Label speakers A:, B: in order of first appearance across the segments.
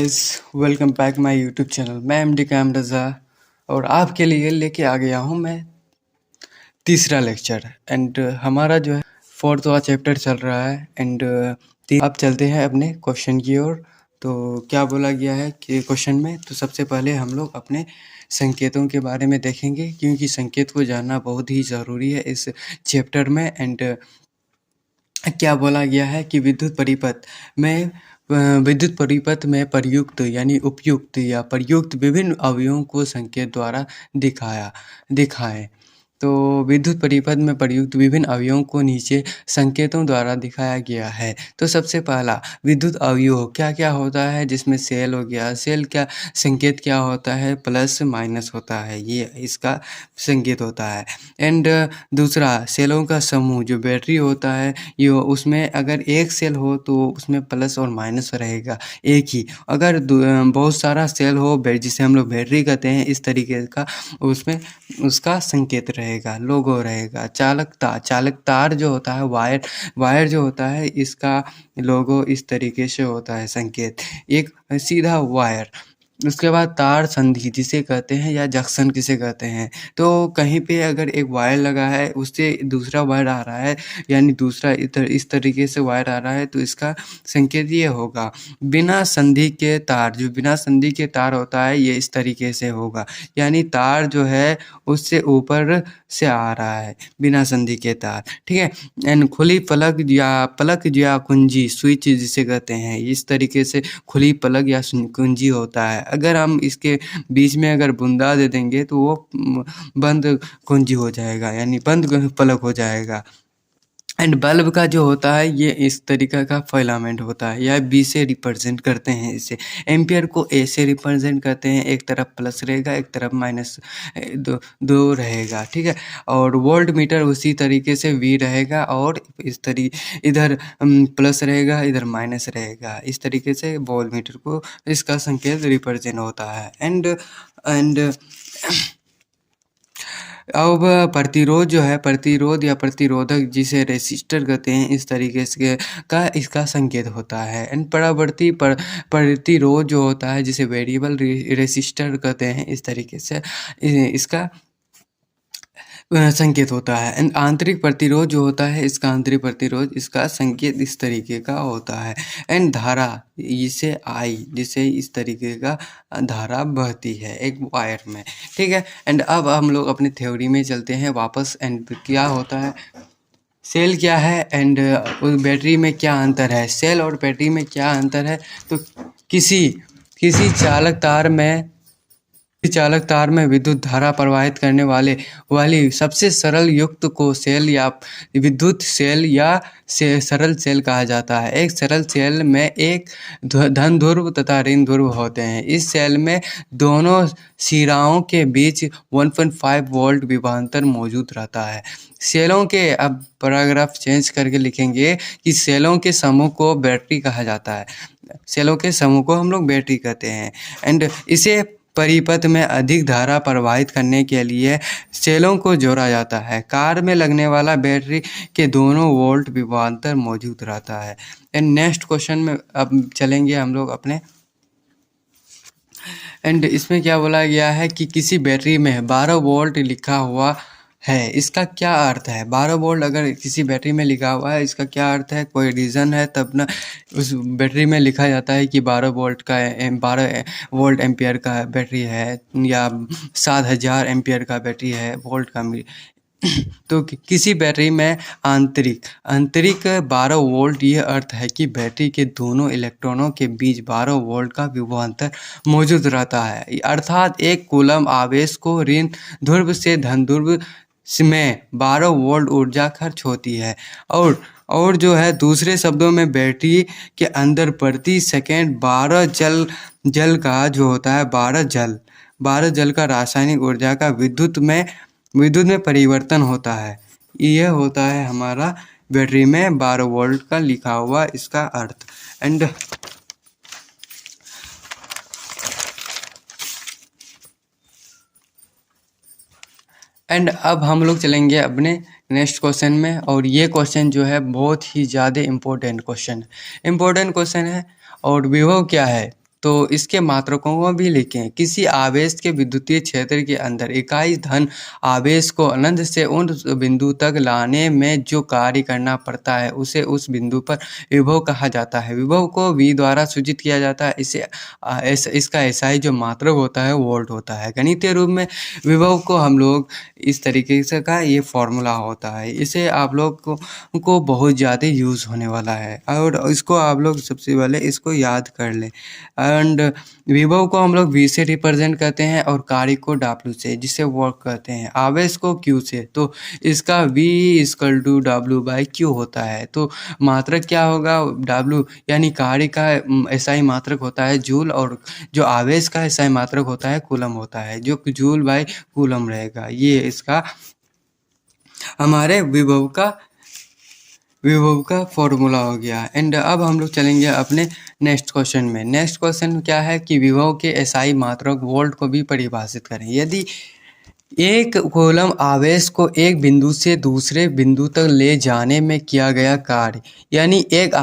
A: Guys, welcome back my YouTube channel. मैं MD cam रज़ा और आपके लिए लेके आ गया हूँ मैं तीसरा लेक्चर। एंड हमारा जो है फोर्थवा चैप्टर चल रहा है। एंड अब चलते हैं अपने क्वेश्चन की ओर। तो क्या बोला गया है कि क्वेश्चन में, तो सबसे पहले हम लोग अपने संकेतों के बारे में देखेंगे, क्योंकि संकेत को जानना बहुत ही ज़रूरी है इस चैप्टर में। एंड क्या बोला गया है कि विद्युत परिपथ में प्रयुक्त यानी उपयुक्त या प्रयुक्त विभिन्न अवयवों को संकेत द्वारा दिखाएं। तो विद्युत परिपथ में प्रयुक्त विभिन्न अवयवों को नीचे संकेतों द्वारा दिखाया गया है। तो सबसे पहला विद्युत अवयव क्या क्या होता है, जिसमें सेल हो गया। सेल क्या संकेत क्या होता है, प्लस माइनस होता है, ये इसका संकेत होता है। एंड दूसरा सेलों का समूह जो बैटरी होता है, ये उसमें अगर एक सेल हो तो उसमें प्लस और माइनस रहेगा एक ही। अगर बहुत सारा सेल हो जिसे हम लोग बैटरी कहते हैं, इस तरीके का उसमें उसका संकेत रहेगा, लोगो रहेगा। चालक तार जो होता है, वायर जो होता है, इसका लोगो इस तरीके से होता है, संकेत एक सीधा वायर। उसके बाद तार संधि जिसे कहते हैं, या जंक्शन किसे कहते हैं। तो कहीं पे अगर एक वायर लगा है, उससे दूसरा वायर आ रहा है, यानी दूसरा इस तरीके से वायर आ रहा है, तो इसका संकेत ये होगा। बिना संधि के तार, जो बिना संधि के तार होता है, ये इस तरीके से होगा, यानी तार जो है उससे ऊपर से आ रहा है, बिना संधि के तार। ठीक है। एंड खुली पलक या कुंजी, स्विच जिसे कहते हैं, इस तरीके से खुली पलक या कुंजी होता है। अगर हम इसके बीच में अगर बूंदा दे देंगे तो वो बंद कुंजी हो जाएगा, यानी बंद पलक हो जाएगा। एंड बल्ब का जो होता है, ये इस तरीका का फिलामेंट होता है, या बी से रिप्रेजेंट करते हैं इसे। एम्पियर को ए से रिप्रेजेंट करते हैं, एक तरफ प्लस रहेगा, एक तरफ माइनस दो रहेगा। ठीक है। और वोल्ट मीटर उसी तरीके से वी रहेगा, और इधर प्लस रहेगा, इधर माइनस रहेगा। इस तरीके से वोल्ट मीटर को इसका संकेत रिप्रेजेंट होता है। एंड अब प्रतिरोध जो है, प्रतिरोध या प्रतिरोधक जिसे रेसिस्टर कहते हैं, इस तरीके से का इसका संकेत होता है। एंड परावर्ती प्रतिरोध जो होता है, जिसे वेरिएबल रेसिस्टर कहते हैं, इस तरीके से इसका संकेत होता है। एंड आंतरिक प्रतिरोध जो होता है, इसका आंतरिक प्रतिरोध, इसका संकेत इस तरीके का होता है। एंड धारा, जिसे इस तरीके का धारा बहती है एक वायर में। ठीक है। एंड अब हम लोग अपने थ्योरी में चलते हैं वापस। एंड क्या होता है, सेल क्या है, एंड बैटरी में क्या अंतर है, सेल और बैटरी में क्या अंतर है। तो किसी चालक तार में विद्युत धारा प्रवाहित करने वाली सबसे सरल युक्त को सेल या विद्युत सेल या सरल सेल कहा जाता है। एक सरल सेल में एक धन ध्रुव तथा ऋण ध्रुव होते हैं। इस सेल में दोनों सिराओं के बीच 1.5 वोल्ट विभवांतर मौजूद रहता है। सेलों के, अब पैराग्राफ चेंज करके लिखेंगे कि सेलों के समूह को बैटरी कहा जाता है। सेलों के समूह को हम लोग बैटरी कहते हैं। एंड इसे परिपथ में अधिक धारा प्रवाहित करने के लिए सेलों को जोड़ा जाता है। कार में लगने वाला बैटरी के दोनों वोल्ट विभवांतर मौजूद रहता है। एंड नेक्स्ट क्वेश्चन में अब चलेंगे हम लोग अपने। एंड इसमें क्या बोला गया है कि किसी बैटरी में 12 वोल्ट लिखा हुआ है, इसका क्या अर्थ है। 12 वोल्ट अगर किसी बैटरी में लिखा हुआ है, इसका क्या अर्थ है, कोई रीज़न है तब ना उस बैटरी में लिखा जाता है कि 12 वोल्ट एम्पियर का बैटरी है, या 7000 एम्पियर का बैटरी है, वोल्ट का तो किसी बैटरी में आंतरिक 12 वोल्ट, ये अर्थ है कि बैटरी के दोनों इलेक्ट्रॉनों के बीच 12 वोल्ट का विभवांतर मौजूद रहता है। अर्थात एक कूलम आवेश को ऋण ध्रुव से धन ध्रुव में 12 वोल्ट ऊर्जा खर्च होती है। और जो है, दूसरे शब्दों में बैटरी के अंदर प्रति सेकेंड 12 जल का जो होता है, 12 जल का रासायनिक ऊर्जा का विद्युत में परिवर्तन होता है। यह होता है हमारा बैटरी में 12 वोल्ट का लिखा हुआ इसका अर्थ। एंड अब हम लोग चलेंगे अपने नेक्स्ट क्वेश्चन में। और ये क्वेश्चन जो है बहुत ही ज़्यादा इम्पोर्टेंट क्वेश्चन है और विभव क्या है। तो इसके मात्रकों को भी लिखें। किसी आवेश के विद्युतीय क्षेत्र के अंदर इकाई धन आवेश को अनंत से उस बिंदु तक लाने में जो कार्य करना पड़ता है उसे उस बिंदु पर विभव कहा जाता है। विभव को V द्वारा सूचित किया जाता है। इसका एसआई जो मात्रक होता है वोल्ट होता है। गणितीय रूप में विभव को हम लोग इस तरीके से का ये फॉर्मूला होता है। इसे आप लोग को बहुत ज़्यादा यूज़ होने वाला है और इसको आप लोग सबसे पहले इसको याद कर लें। एंड विभव को हम लोग V से रिप्रेजेंट करते हैं और कार्य को W से, जिसे वर्क करते हैं। आवेश को Q से, तो इसका V = W/Q होता है। तो मात्रक क्या होगा? W, यानी कार्य का एसआई मात्रक होता है जूल और जो आवेश का एसआई मात्रक होता है कूलम होता है, जो जूल/कूलम रहेगा। ये इसका हमारे विभव का फॉर्मूला हो गया। एंड अब हम लोग चलेंगे अपने नेक्स्ट क्वेश्चन में। नेक्स्ट क्वेश्चन क्या है कि विभव के एसआई मात्रक वोल्ट को भी परिभाषित करें। यदि एक कूलम आवेश को एक बिंदु से दूसरे बिंदु तक ले जाने में किया गया कार्य, यानी एक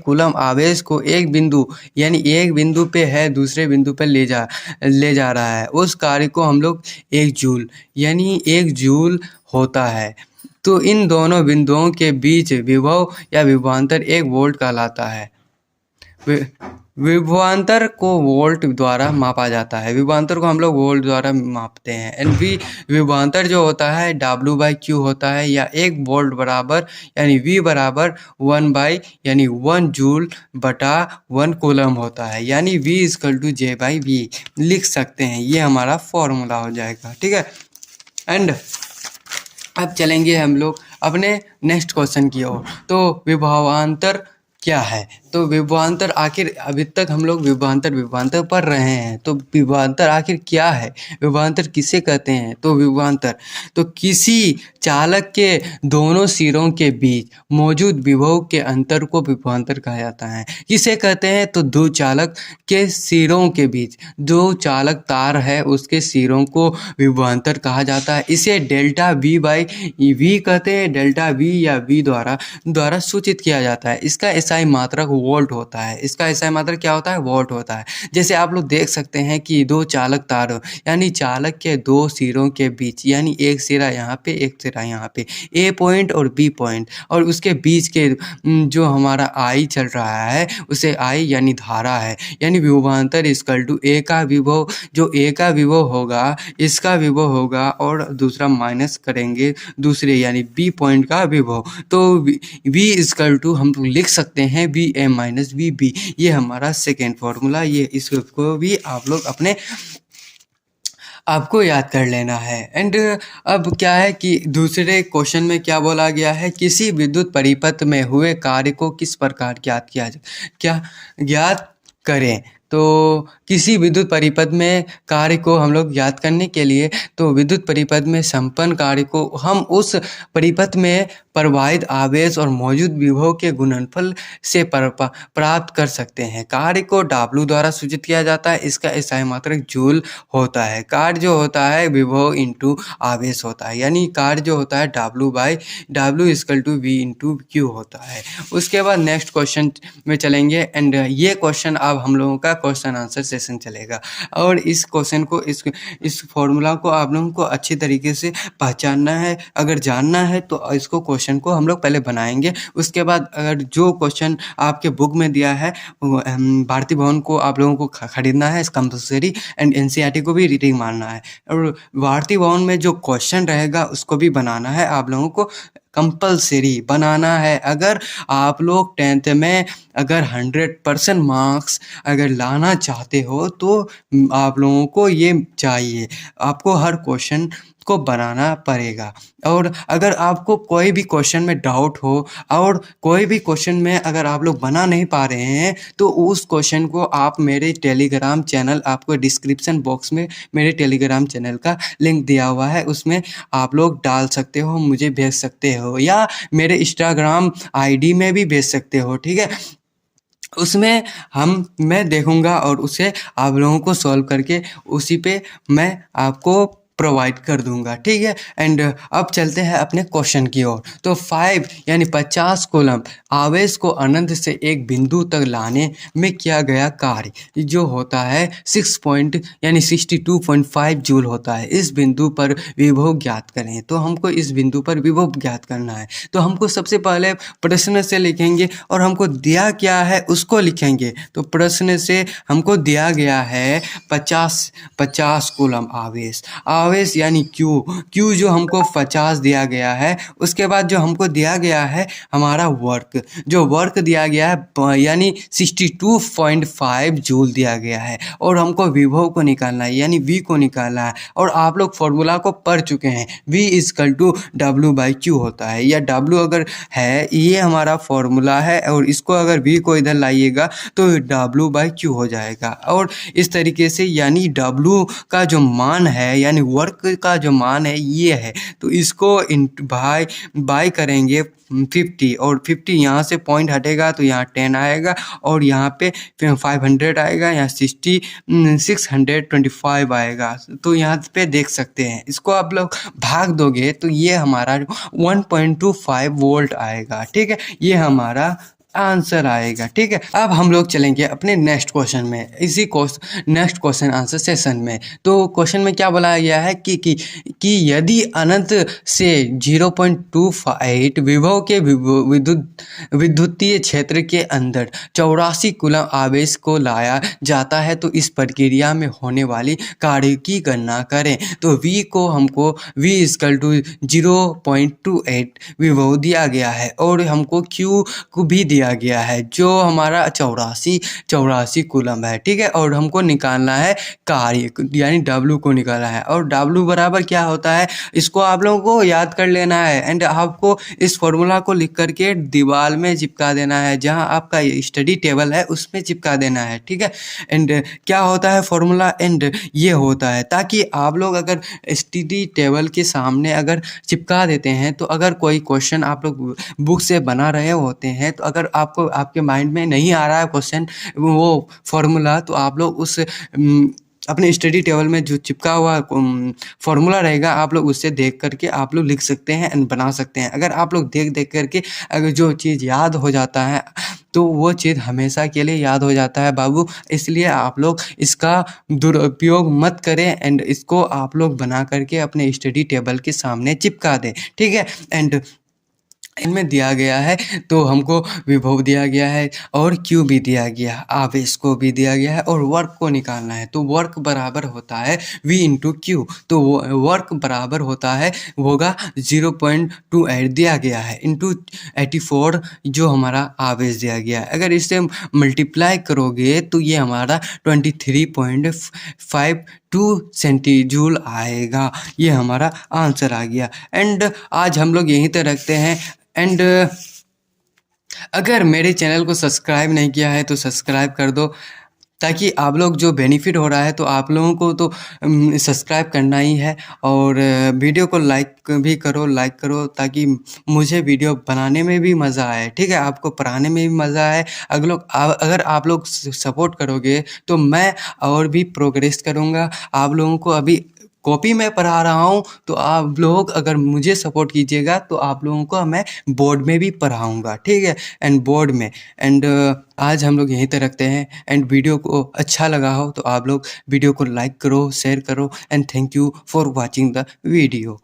A: कूलम आवेश को एक बिंदु पे है दूसरे बिंदु पर ले जा रहा है, उस कार्य को हम लोग 1 जूल होता है। तो इन दोनों बिंदुओं के बीच विभव या विभवांतर 1 वोल्ट कहलाता है। विभवांतर को वोल्ट द्वारा मापा जाता है। विभवांतर को हम लोग वोल्ट द्वारा मापते हैं। एंड विभवांतर जो होता है W/Q होता है, या 1 वोल्ट बराबर यानी V बराबर 1 जूल बटा 1 कूलम होता है, यानी V = J/V लिख सकते हैं। ये हमारा फॉर्मूला हो जाएगा, ठीक है। एंड अब चलेंगे हम लोग अपने नेक्स्ट क्वेश्चन की ओर। तो विभवांतर क्या है? तो विभवांतर आखिर अभी तक हम लोग विभवांतर पढ़ रहे हैं। तो विभवांतर आखिर क्या है? विभवांतर किसे कहते हैं? तो विभवांतर तो किसी चालक के दोनों सिरों के बीच मौजूद विभव के अंतर को विभवांतर कहा जाता है। किसे कहते हैं? तो दो चालक के सिरों के बीच, जो चालक तार है उसके सिरों को विभवांतर कहा जाता है। इसे डेल्टा V/V कहते हैं। डेल्टा V या V द्वारा सूचित किया जाता है। इसका एसआई मात्रक वोल्ट होता है। इसका एसआई मात्रक क्या होता है? वोल्ट होता है। जैसे आप लोग देख सकते हैं कि दो चालक तार, यानी चालक के दो सिरों के बीच, यानी एक सिरा यहाँ पे एक सिरा यहाँ पे, ए पॉइंट और बी पॉइंट, और उसके बीच के जो हमारा आई चल रहा है उसे आई यानी धारा है, यानी विभवांतर = ए का विभव, जो ए का विभव होगा इसका विभव होगा और दूसरा माइनस करेंगे दूसरे यानी बी पॉइंट का विभव। तो V हम लिख सकते हैं VM - VB। ये हमारा सेकेंड फॉर्मूला। ये इसको भी आप लोग आपको याद कर लेना है। एंड अब क्या है कि दूसरे क्वेश्चन में क्या बोला गया है, किसी विद्युत परिपथ में हुए कार्य को किस प्रकार ज्ञात करें। तो किसी विद्युत परिपथ में कार्य को हम लोग ज्ञात करने के लिए, तो विद्युत परिपथ में संपन्न कार्य को हम उस परिपथ में प्रवाहित आवेश और मौजूद विभव के गुणनफल से प्राप्त कर सकते हैं। कार्य को W द्वारा सूचित किया जाता है। इसका एसआई मात्रक जूल होता है। कार्य जो होता है विभव × आवेश होता है, यानी कार्य जो होता है W = V/Q होता है। उसके बाद नेक्स्ट क्वेश्चन में चलेंगे। एंड ये क्वेश्चन अब हम लोगों का क्वेश्चन आंसर सेशन चलेगा, और इस क्वेश्चन को इस फॉर्मूला को आप लोगों को अच्छी तरीके से पहचानना है। अगर जानना है तो इसको क्वेश्चन को हम लोग पहले बनाएंगे। उसके बाद अगर जो क्वेश्चन आपके बुक में दिया है, भारती भवन को आप लोगों को खरीदना है कंपल्सरी, एंड NCERT को भी रीडिंग मारना है, और भारती भवन में जो क्वेश्चन रहेगा उसको भी बनाना है। आप लोगों को कंपल्सरी बनाना है। अगर आप लोग 10th में अगर 100% मार्क्स अगर लाना चाहते हो तो आप लोगों को ये चाहिए, आपको हर क्वेश्चन को बनाना पड़ेगा। और अगर आपको कोई भी क्वेश्चन में डाउट हो और कोई भी क्वेश्चन में अगर आप लोग बना नहीं पा रहे हैं, तो उस क्वेश्चन को आप मेरे टेलीग्राम चैनल, आपको डिस्क्रिप्शन बॉक्स में मेरे टेलीग्राम चैनल का लिंक दिया हुआ है, उसमें आप लोग डाल सकते हो, मुझे भेज सकते हो, या मेरे इंस्टाग्राम ID में भी भेज सकते हो, ठीक है। उसमें मैं देखूंगा और उसे आप लोगों को सॉल्व करके उसी पे मैं आपको प्रोवाइड कर दूंगा, ठीक है। एंड अब चलते हैं अपने क्वेश्चन की ओर। तो 5 यानी 50 कूलम आवेश को अनंत से एक बिंदु तक लाने में किया गया कार्य जो होता है 62.5 जूल होता है। इस बिंदु पर विभव ज्ञात करें। तो हमको इस बिंदु पर विभव ज्ञात करना है, तो हमको सबसे पहले प्रश्न से लिखेंगे और हमको दिया क्या है उसको लिखेंगे। तो प्रश्न से हमको दिया गया है 50 कूलम आवेश यानी क्यू जो हमको 50 दिया गया है। उसके बाद जो हमको दिया गया है हमारा वर्क, जो वर्क दिया गया है यानी 62.5 जूल दिया गया है। और हमको विभव को निकालना है यानी V को निकालना है। और आप लोग फॉर्मूला को पढ़ चुके हैं, V = W/Q होता है, या W अगर है ये हमारा फॉर्मूला है और इसको अगर V को इधर लाइएगा तो W/Q हो जाएगा। और इस तरीके से यानी W का जो मान है यानी वर्क का जो मान है ये है, तो इसको बाय करेंगे 50 और 50 यहाँ से पॉइंट हटेगा तो यहाँ 10 आएगा और यहाँ पे 500 आएगा, यहाँ 625 आएगा। तो यहाँ पे देख सकते हैं, इसको आप लोग भाग दोगे तो ये हमारा 1.25 वोल्ट आएगा, ठीक है। ये हमारा आंसर आएगा, ठीक है। अब हम लोग चलेंगे अपने नेक्स्ट क्वेश्चन में, इसी नेक्स्ट क्वेश्चन आंसर सेशन में। तो क्वेश्चन में क्या बोला गया है कि यदि अनंत से 0.25 विभव के विद्युतीय क्षेत्र के अंदर 84 कूलम आवेश को लाया जाता है तो इस प्रक्रिया में होने वाली कार्य की गणना करें। तो V को हमको V = 0.28 विभव दिया गया है और हमको Q को भी दिया गया है जो हमारा 84 कूलम है, ठीक है। और हमको निकालना है कार्य यानी W को निकालना है। और W बराबर क्या होता है इसको आप लोगों को याद कर लेना है एंड आपको इस फॉर्मूला को लिख करके दीवार में चिपका देना है, जहां आपका स्टडी टेबल है उसमें चिपका देना है, ठीक है। एंड क्या होता है फॉर्मूला एंड ये होता है, ताकि आप लोग अगर स्टडी टेबल के सामने अगर चिपका देते हैं तो अगर कोई क्वेश्चन आप लोग बुक से बना रहे होते हैं तो अगर आपको आपके माइंड में नहीं आ रहा है क्वेश्चन वो फॉर्मूला, तो आप लोग उस अपने स्टडी टेबल में जो चिपका हुआ फॉर्मूला रहेगा आप लोग उससे देख करके आप लोग लिख सकते हैं एंड बना सकते हैं। अगर आप लोग देख करके अगर जो चीज़ याद हो जाता है तो वो चीज़ हमेशा के लिए याद हो जाता है बाबू, इसलिए आप लोग इसका दुरुपयोग मत करें एंड इसको आप लोग बना करके अपने स्टडी टेबल के सामने चिपका दें, ठीक है। एंड इनमें दिया गया है तो हमको विभव दिया गया है और Q भी दिया गया है, आवेश को भी दिया गया है और वर्क को निकालना है। तो वर्क बराबर होता है V × Q, तो वर्क बराबर होता है होगा 0.28 दिया गया है इंटू 84 जो हमारा आवेश दिया गया है। अगर इसे मल्टीप्लाई करोगे तो ये हमारा 23.52 सेंटीजूल आएगा। ये हमारा आंसर आ गया। एंड आज हम लोग यहीं तक रखते हैं। एंड अगर मेरे चैनल को सब्सक्राइब नहीं किया है तो सब्सक्राइब कर दो, ताकि आप लोग जो बेनिफिट हो रहा है तो आप लोगों को तो सब्सक्राइब करना ही है। और वीडियो को लाइक भी करो, लाइक करो, ताकि मुझे वीडियो बनाने में भी मज़ा आए, ठीक है, आपको पढ़ाने में भी मज़ा आए। अगर आप लोग सपोर्ट करोगे तो मैं और भी प्रोग्रेस करूँगा। आप लोगों को अभी कॉपी में पढ़ा रहा हूँ तो आप लोग अगर मुझे सपोर्ट कीजिएगा तो आप लोगों को मैं बोर्ड में भी पढ़ाऊँगा, ठीक है, एंड बोर्ड में। एंड आज हम लोग यहीं तक रखते हैं। एंड वीडियो को अच्छा लगा हो तो आप लोग वीडियो को लाइक करो, शेयर करो and thank you for watching the video.